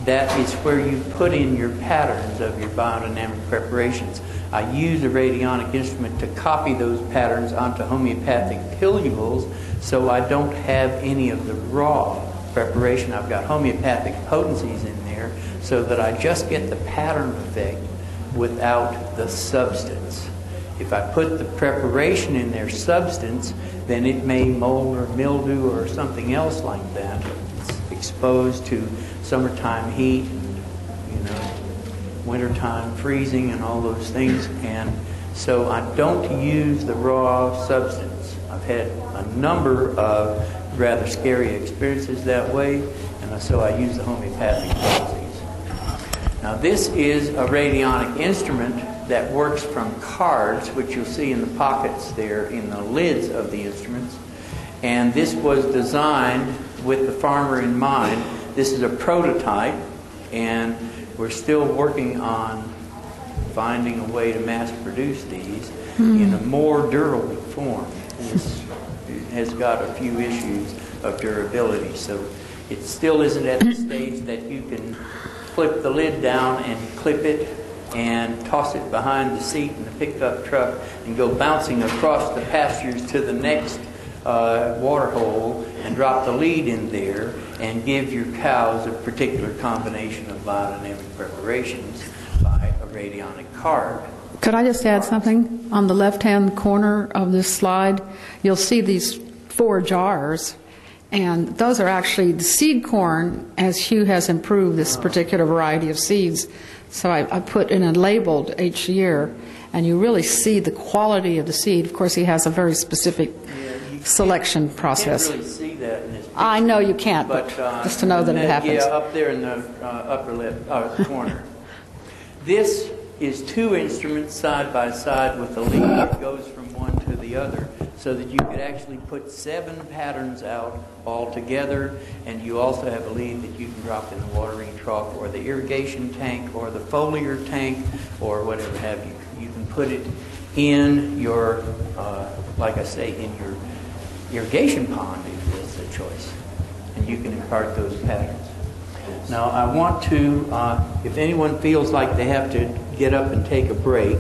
that is where you put in your patterns of your biodynamic preparations. I use a radionic instrument to copy those patterns onto homeopathic pilules so I don't have any of the raw preparation. I've got homeopathic potencies in there so that I just get the pattern effect without the substance. If I put the preparation in their substance, then it may mold or mildew or something else like that. It's exposed to summertime heat, wintertime freezing and all those things. And so I don't use the raw substance. I've had a number of rather scary experiences that way, and so I use the homeopathic policies. Now this is a radionic instrument that works from cards, which you'll see in the pockets there in the lids of the instruments. And this was designed with the farmer in mind. This is a prototype, and we're still working on finding a way to mass produce these in a more durable form. This has got a few issues of durability, so it still isn't at the stage that you can flip the lid down and clip it and toss it behind the seat in the pickup truck and go bouncing across the pastures to the next water hole and drop the lead in there and give your cows a particular combination of biodynamic preparations by a radionic card. Could I just add something? On the left-hand corner of this slide, you'll see these 4 jars, and those are actually the seed corn as Hugh has improved this particular variety of seeds. So I put in and labeled each year, and you really see the quality of the seed. Of course, he has a very specific selection process. You can't really see that in this picture. I know you can't, but just to know that it happens. Yeah, up there in the upper left corner. This is 2 instruments side by side with the lead that goes from one to the other, so that you could actually put 7 patterns out all together, and you also have a lead that you can drop in the watering trough or the irrigation tank or the foliar tank or whatever have you. You can put it in your, like I say, in your irrigation pond if it's a choice, and you can impart those patterns. Now I want to, if anyone feels like they have to get up and take a break,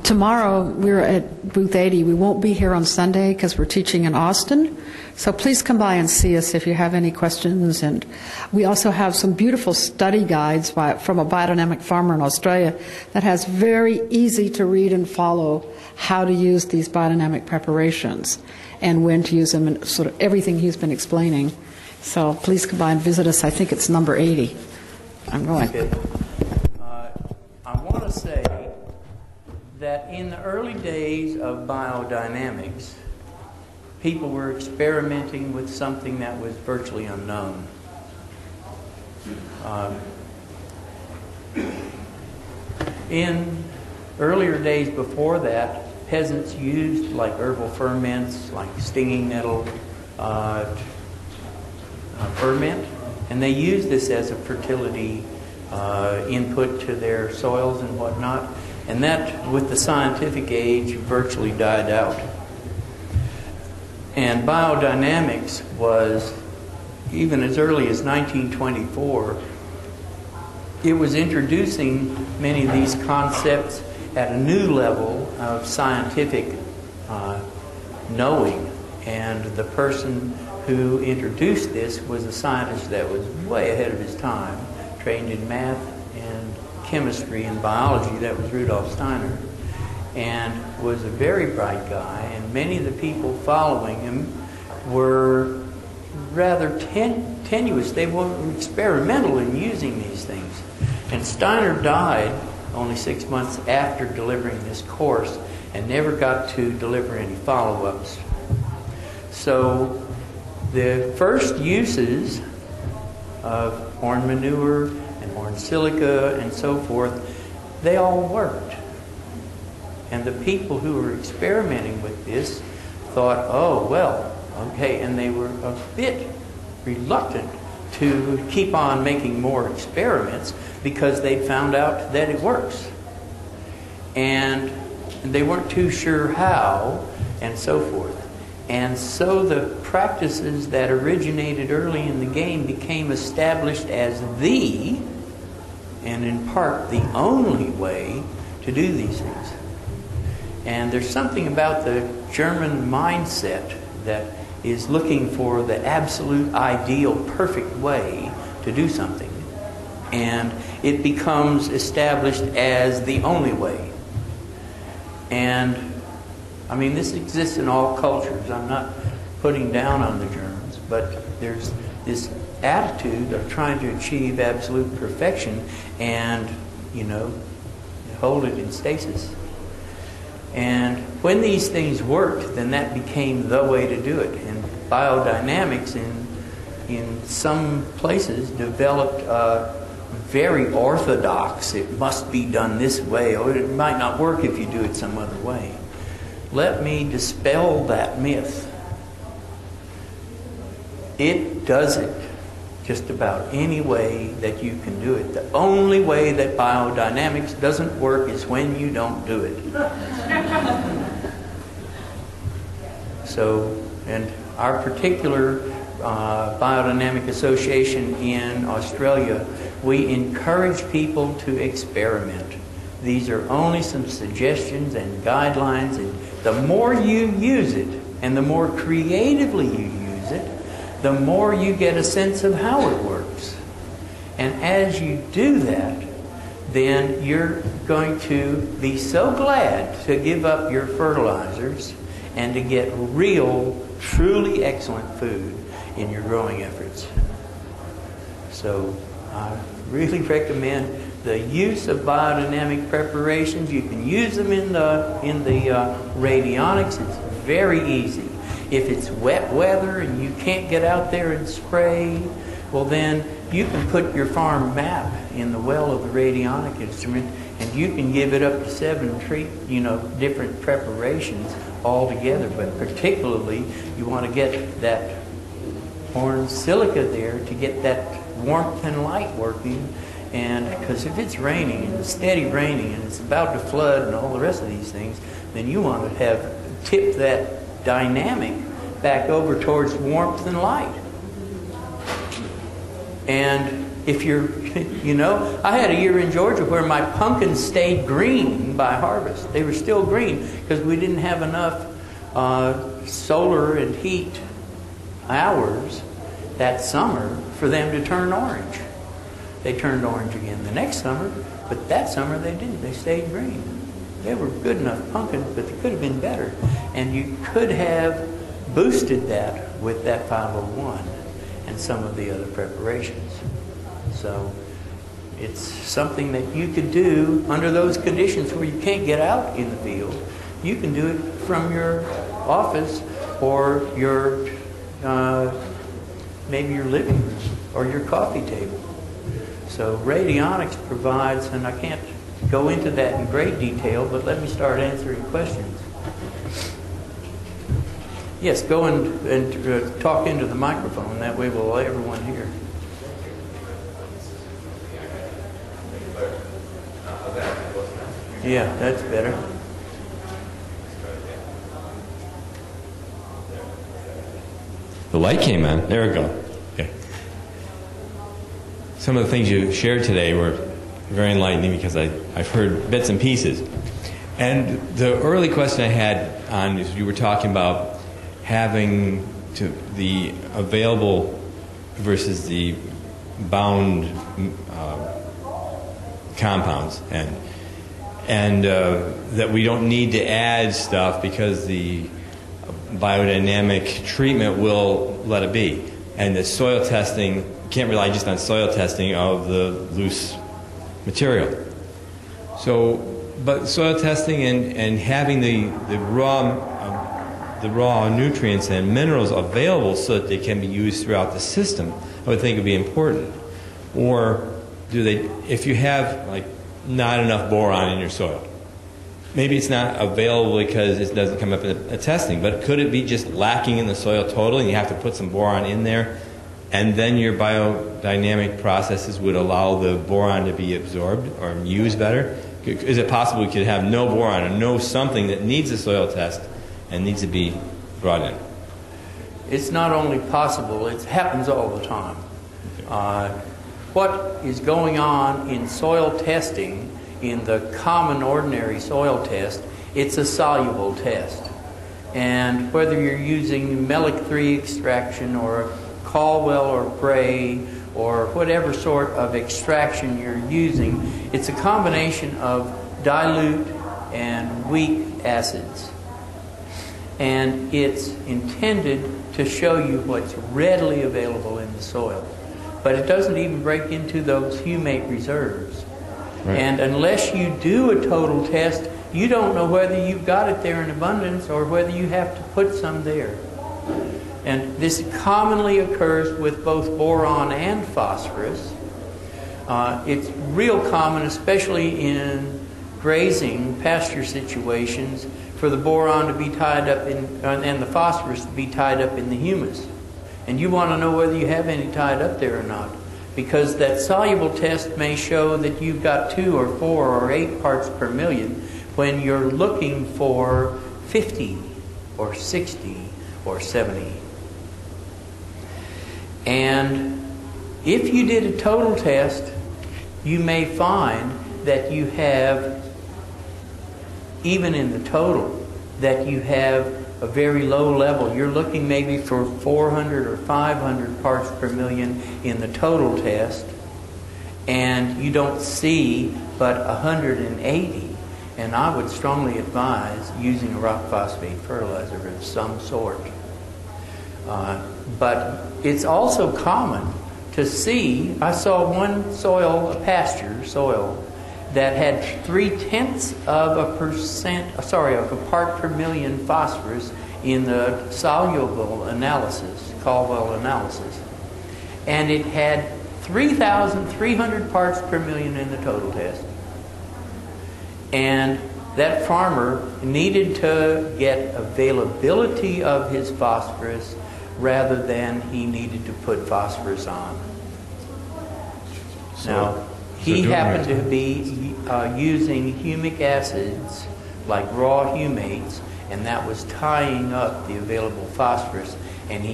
tomorrow we're at booth 80. We won't be here on Sunday because we're teaching in Austin. So please come by and see us if you have any questions. And we also have some beautiful study guides from a biodynamic farmer in Australia that has very easy to read and follow how to use these biodynamic preparations and when to use them and sort of everything he's been explaining. So please come by and visit us. I think it's number 80. I'm going. Okay. I want to say that in the early days of biodynamics, people were experimenting with something that was virtually unknown. In earlier days before that, peasants used like herbal ferments, like stinging nettle ferment, and they used this as a fertility input to their soils and whatnot. And that, with the scientific age, virtually died out. And biodynamics was, even as early as 1924, it was introducing many of these concepts at a new level of scientific knowing. And the person who introduced this was a scientist that was way ahead of his time, trained in math and chemistry and biology. That was Rudolf Steiner, and was a very bright guy, and many of the people following him were rather tenuous. They were experimental in using these things. And Steiner died only 6 months after delivering this course and never got to deliver any follow-ups. So the first uses of horn manure and horn silica and so forth, they all worked. And the people who were experimenting with this thought, oh, well, okay, and they were a bit reluctant to keep on making more experiments because they found out that it works. And they weren't too sure how and so forth. And so the practices that originated early in the game became established as and in part the only way to do these things. And there's something about the German mindset that is looking for the absolute ideal, perfect way to do something. And it becomes established as the only way. And I mean, this exists in all cultures. I'm not putting down on the Germans, but there's this attitude of trying to achieve absolute perfection and, hold it in stasis. And when these things worked, then that became the way to do it. And biodynamics in some places developed very orthodox. It must be done this way, or it might not work if you do it some other way. Let me dispel that myth. It does it just about any way that you can do it. The only way that biodynamics doesn't work is when you don't do it. So, and our particular biodynamic association in Australia, we encourage people to experiment. These are only some suggestions and guidelines, and the more you use it and the more creatively you use it, the more you get a sense of how it works. And as you do that, then you're going to be so glad to give up your fertilizers and to get real, truly excellent food in your growing efforts. So I really recommend the use of biodynamic preparations. You can use them in the radionics. It's very easy. If it's wet weather and you can't get out there and spray, well then you can put your farm map in the well of the radionic instrument, and you can give it up to 7 different preparations all together. But particularly, you want to get that orange silica there to get that warmth and light working. And because if it's raining and it's steady raining and it's about to flood and all the rest of these things, then you want to have tip that dynamic back over towards warmth and light. And if you're, I had a year in Georgia where my pumpkins stayed green by harvest. They were still green because we didn't have enough solar and heat hours that summer for them to turn orange. They turned orange again the next summer, but that summer they didn't. They stayed green. They were good enough pumpkins, but they could have been better. And you could have boosted that with that 501 and some of the other preparations. So it's something that you could do under those conditions where you can't get out in the field. You can do it from your office or your maybe your living room or your coffee table. So radionics provides, and I can't go into that in great detail, but let me start answering questions. Yes, go and talk into the microphone. That way we'll let everyone hear. Yeah, that's better. The light came on. There we go. Okay. Some of the things you shared today were very enlightening because I've heard bits and pieces. And the early question I had on is you were talking about having the available versus the bound compounds, and that we don't need to add stuff because the biodynamic treatment will let it be. And the soil testing, can't rely just on soil testing of the loose material. So, but soil testing and having the raw nutrients and minerals available so that they can be used throughout the system, I would think would be important. Or do they, if you have like not enough boron in your soil, maybe it's not available because it doesn't come up in a testing, but could it be just lacking in the soil totally and you have to put some boron in there, and then your biodynamic processes would allow the boron to be absorbed or used better? Is it possible we could have no boron or no something that needs a soil test and needs to be brought in? It's not only possible, it happens all the time. What is going on in soil testing, in the common ordinary soil test, it's a soluble test. And whether you're using Melic-3 extraction or Caldwell or Bray or whatever sort of extraction you're using, it's a combination of dilute and weak acids. And it's intended to show you what's readily available in the soil. But it doesn't even break into those humate reserves. Right. And unless you do a total test, you don't know whether you've got it there in abundance or whether you have to put some there. And this commonly occurs with both boron and phosphorus. It's real common, especially in grazing pasture situations, for the boron to be tied up in, and the phosphorus to be tied up in the humus. And you want to know whether you have any tied up there or not. Because that soluble test may show that you've got 2 or 4 or 8 parts per million when you're looking for 50 or 60 or 70. And if you did a total test, you may find that you have, even in the total, that you have a very low level. You're looking maybe for 400 or 500 parts per million in the total test, and you don't see but 180. And I would strongly advise using a rock phosphate fertilizer of some sort. But it's also common to see, I saw one soil, a pasture soil, that had 0.3% of a part per million phosphorus in the soluble analysis, Caldwell analysis. And it had 3,300 parts per million in the total test. And that farmer needed to get availability of his phosphorus rather than he needed to put phosphorus on. Now, he happened to be using humic acids like raw humates, and that was tying up the available phosphorus. And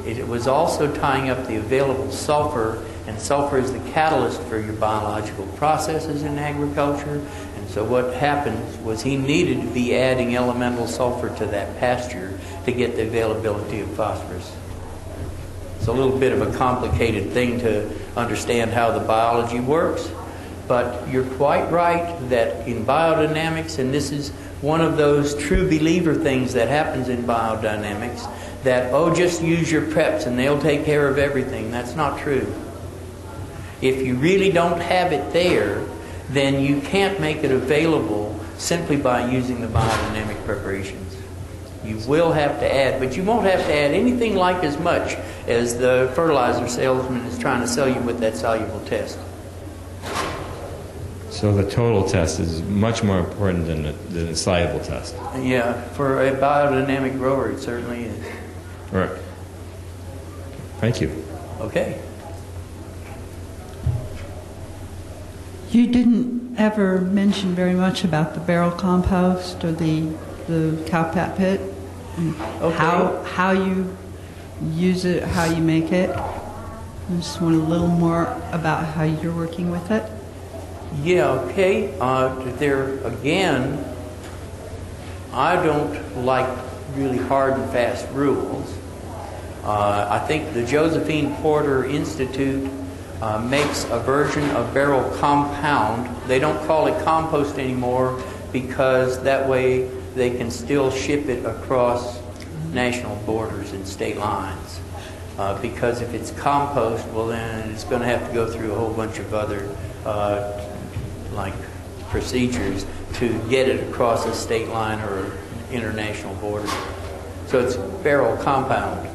it was also tying up the available sulfur, and sulfur is the catalyst for your biological processes in agriculture. And so what happened was he needed to be adding elemental sulfur to that pasture to get the availability of phosphorus. It's a little bit of a complicated thing to understand how the biology works, but you're quite right that in biodynamics, and this is one of those true believer things that happens in biodynamics, that, just use your preps and they'll take care of everything. That's not true. If you really don't have it there, then you can't make it available simply by using the biodynamic preparations. You will have to add, but you won't have to add anything like as much as the fertilizer salesman is trying to sell you with that soluble test. So the total test is much more important than the soluble test. Yeah, for a biodynamic grower, it certainly is. All right. Thank you. Okay. You didn't ever mention very much about the barrel compost or the cowpat pit. Okay. How you use it, how you make it. I just want a little more about how you're working with it. Yeah, okay. There, again, I don't like really hard and fast rules. I think the Josephine Porter Institute makes a version of barrel compound. They don't call it compost anymore because that way they can still ship it across national borders and state lines. Because if it's compost, well then it's going to have to go through a whole bunch of other procedures to get it across a state line or international border. So it's barrel compound.